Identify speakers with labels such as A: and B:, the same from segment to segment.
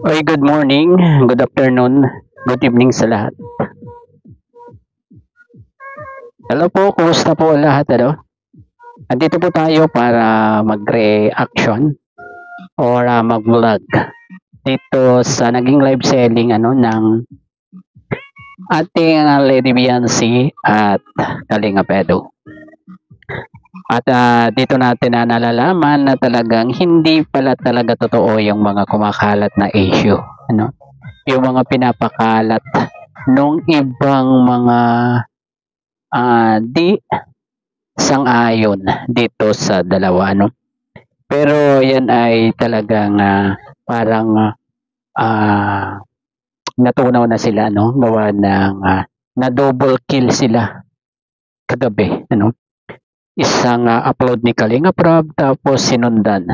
A: Oy, good morning, good afternoon, good evening sa lahat. Hello po, kumusta po lahat, ano? Andito po tayo para mag-reaction or mag-vlog dito sa naging live selling ng ating Lady Beyonce at Kalinga Edo. At dito natin nalalaman na talagang hindi pala talaga totoo yung mga kumakalat na issue, ano? Yung mga pinapakalat nung ibang mga di sang-ayon dito sa dalawa, ano? Pero yan ay talagang parang natunaw na sila, no? Gawa ng na double kill sila kagabi, ano? Isang upload ni Kalinga Prab tapos sinundan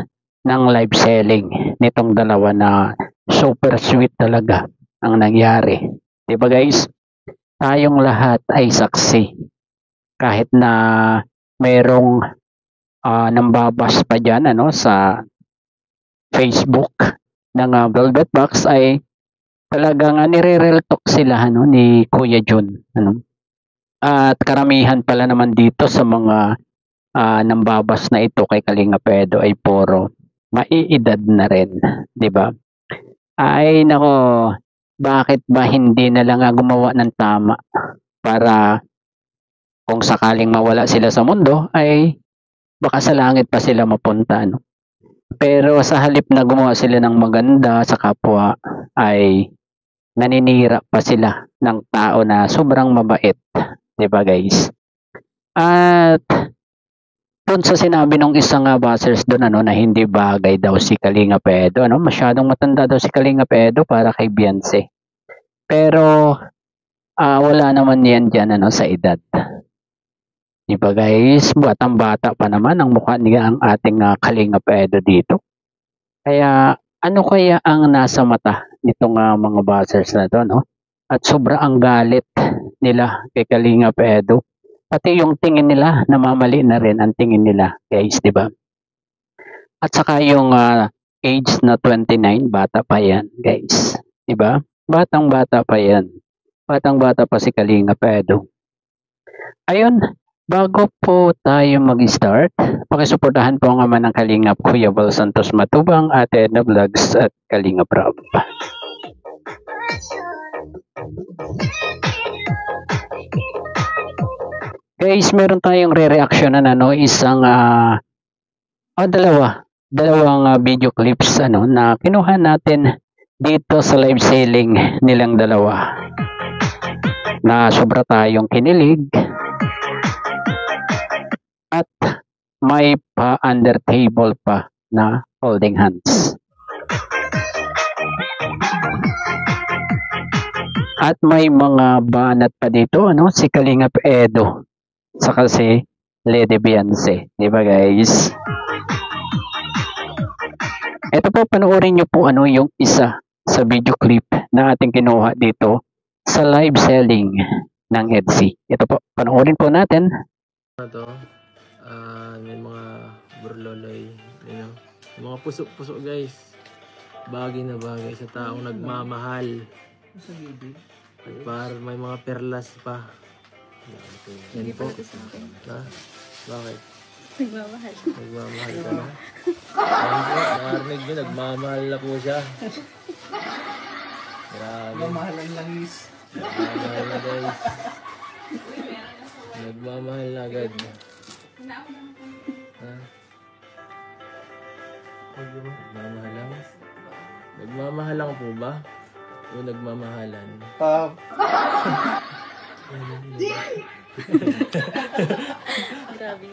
A: ng live selling nitong dalawa na super sweet talaga ang nangyari. 'Di ba guys? Tayong lahat ay saksi. Kahit na mayroong nambabas pa diyan sa Facebook ng Velvet Box ay talagang nire-real talk sila ni Kuya Jun, ano? At karamihan pala naman dito sa mga nambabas na ito kay Kalinga Edo ay puro maiedad na rin, 'di ba? Ay nako, bakit ba hindi na lang gumawa ng tama para kung sakaling mawala sila sa mundo ay baka sa langit pa sila mapunta, no? Pero sa halip na gumawa sila ng maganda sa kapwa ay naninira pa sila ng tao na sobrang mabait, 'di ba guys? At doon sa sinabi ng isang buzzers doon na hindi bagay daw si Kalinga Edo, masyadong matanda daw si Kalinga Edo para kay Beyonce. Pero wala naman yan diyan sa edad. Diba guys, batang-bata pa naman ang mukha niya ang ating Kalinga Edo dito. Kaya ano kaya ang nasa mata nitong mga buzzers na to, no? At sobra ang galit nila kay Kalinga Edo. Pati yung tingin nila, namamali na rin ang tingin nila, guys, di ba? At saka yung age na 29, bata pa yan, guys. Di ba? Batang-bata pa yan. Batang-bata pa si Kalinga Edo. Ayun, bago po tayo mag-start, pakisuportahan po ang ama ng Kalingap, Kuya Val Santos Matubang, Ate Edna Vlogs at Kalinga Prab. Guys, meron tayong re-reaction isang dalawang video clips na kinuha natin dito sa live selling nilang dalawa. Na sobra tayong kinilig at may pa under table pa na holding hands. At may mga banat pa dito si Kalinga Edo saka si Lady Beyonce, di ba guys? Ito po, panoorin nyo po yung isa sa video clip na ating kinuha dito sa live selling ng Etsy. Ito po, panoorin po natin.
B: Ito, may mga burloloy, mga puso-puso guys. Bagay na bagay sa taong nagmamahal. At may mga perlas pa. Yan po. Ha? Bakit?
C: Nagmamahal.
B: Nagmamahal ka na? Yan po, narinig nyo, nagmamahal na po siya. Grabe.
D: Nagmamahal ang langis.
B: Nagmamahal na guys. Nagmamahal na agad. Ha? Nagmamahal lang? Nagmamahal lang po ba? O nagmamahalan?
D: Pop.
C: Grabe.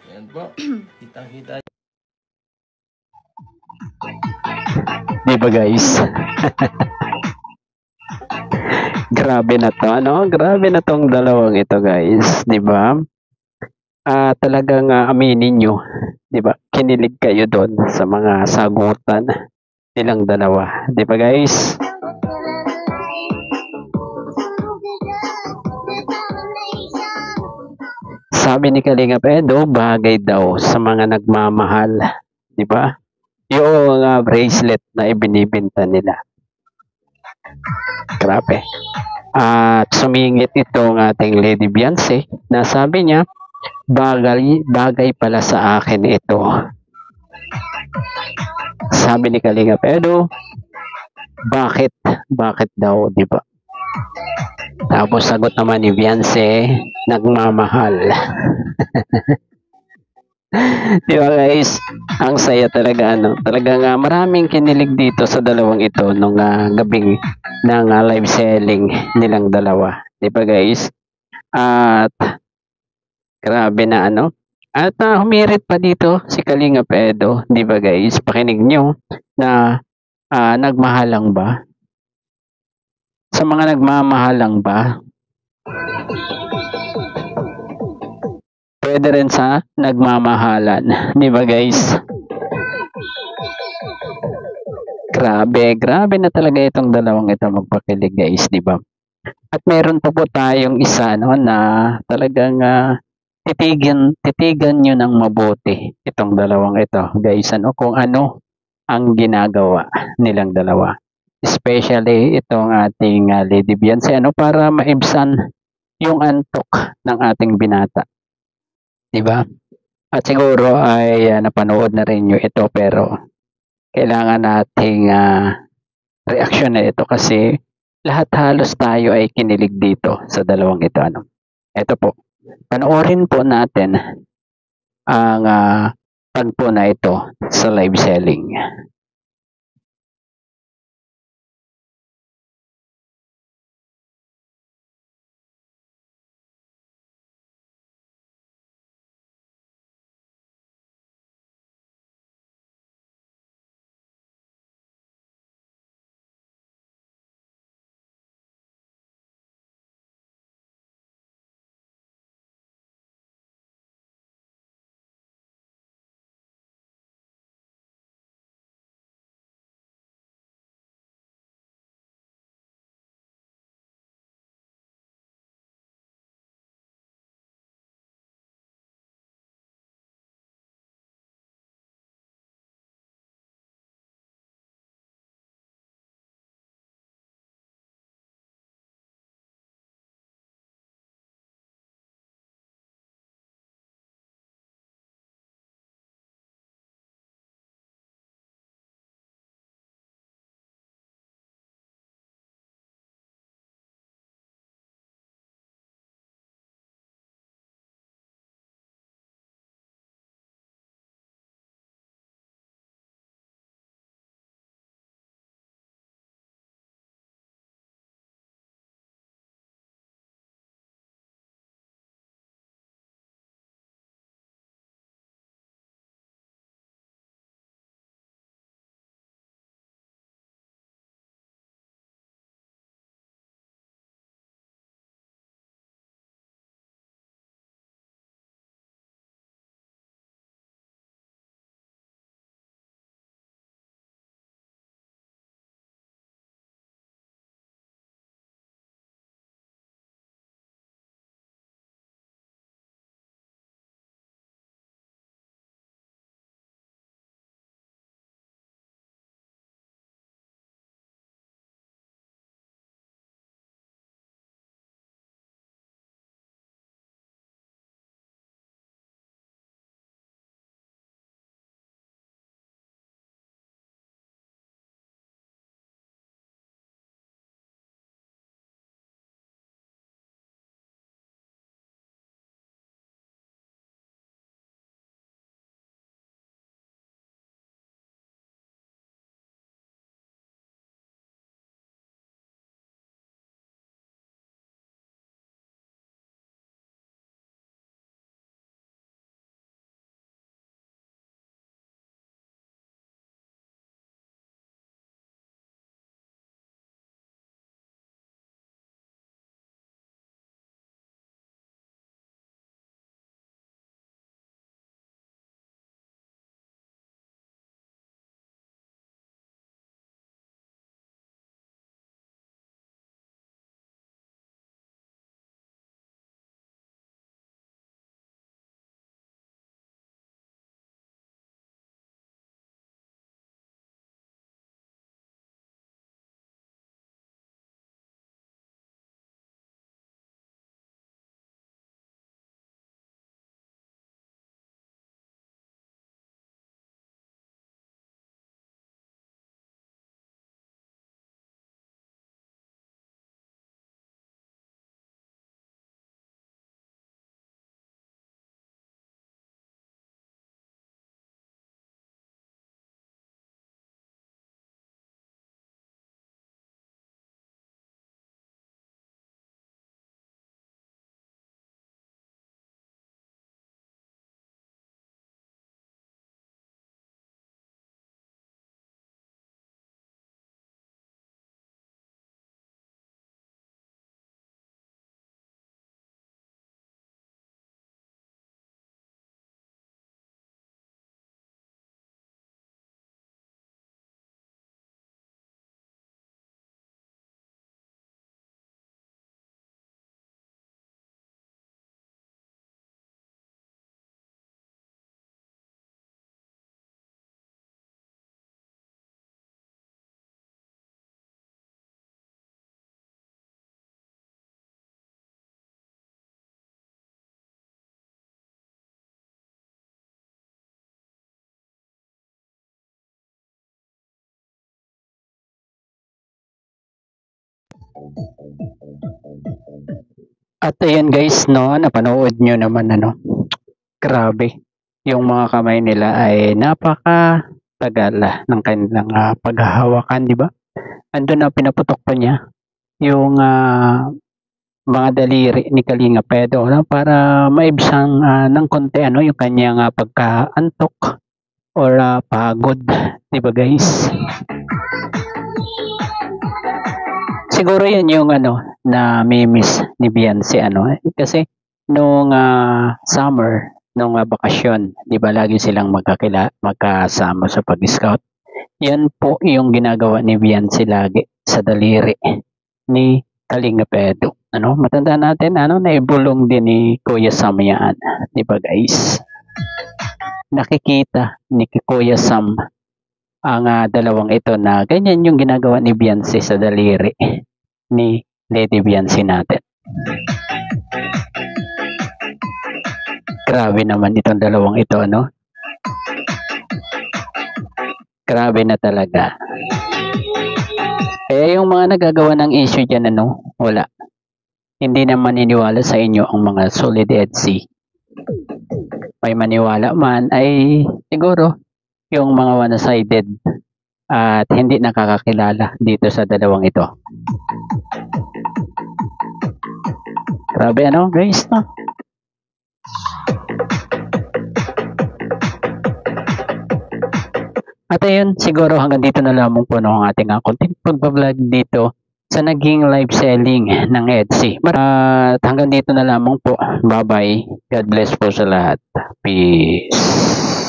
B: Yan po. Kitang-kita.
A: Di ba guys? Grabe na to, Grabe na tong dalawang ito, guys. Di ba? Talagang aminin nyo, di ba? Kinilig kayo doon sa mga sagutan nilang dalawa. Di ba, guys? Sabi ni Kalinga Edo, bagay daw sa mga nagmamahal, di ba? yung bracelet na ibinibenta nila. Grabe. At sumingit itong ating Lady Beyonce na sabi niya, bagay pala sa akin ito. Sabi ni Kalinga Pedro, bakit? Bakit daw, di ba? Tapos sagot naman ni Beyonce, nagmamahal. Di ba guys? Ang saya talaga Talagang maraming kinilig dito sa dalawang ito nung gabing ng live selling nilang dalawa. Di ba guys? At grabe na At humirit pa dito si Kalinga Edo. Di ba guys? Pakinig nyo na nagmahalang ba? Sa mga nagmamahalang ba? Pwede rin sa nagmamahalan. Di ba guys? Grabe na talaga itong dalawang ito magpakilig guys, di ba? At meron pa po tayong isa na talagang titigan nyo ng mabuti itong dalawang ito guys, kung ano ang ginagawa nilang dalawa. Especially itong ating Lady Beyonce, para maibsan yung antok ng ating binata. Diba? At siguro ay napanood na rin nyo ito, pero kailangan nating reaksyon na ito kasi lahat halos tayo ay kinilig dito sa dalawang ito. Ito po, panoorin po natin ang tagpo na ito sa live selling. At ayan guys, no, napanood nyo naman ano, grabe. Yung mga kamay nila ay napaka tagal ng kanilang paghahawakan, di ba? Andun na pinaputok pa niya yung mga daliri ni Kalinga Pedro, no, para maibsang ng konti ano, yung kanyang pagkaantok or pagod, di ba guys? Siguro yun yung ano na miss ni Beyonce ano kasi nung summer nung bakasyon, 'di ba lagi silang magkasama sa pag-scout. Yan po yung ginagawa ni Beyonce lagi sa daliri ni Kalinga Pedro. Ano, matanda natin ano naibulong din ni Kuya Sam yan, 'di ba guys? Nakikita ni Kuya Sam ang dalawang ito na ganyan yung ginagawa ni Beyonce sa daliri ni Lady Beyonce natin. Grabe naman itong dalawang ito, ano? Grabe na talaga. Kaya yung mga nagagawa ng issue dyan, ano? Wala. Hindi naman iniwala sa inyo ang mga solid EDC. May maniwala man ay siguro yung mga one-sided at hindi nakakakilala dito sa dalawang ito. Grabe ano guys, no? At ayun, siguro hanggang dito na lamang po ang ating konting pagbablog dito sa naging live selling ng Etsy. At hanggang dito na lamang po. Bye-bye. God bless po sa lahat. Peace.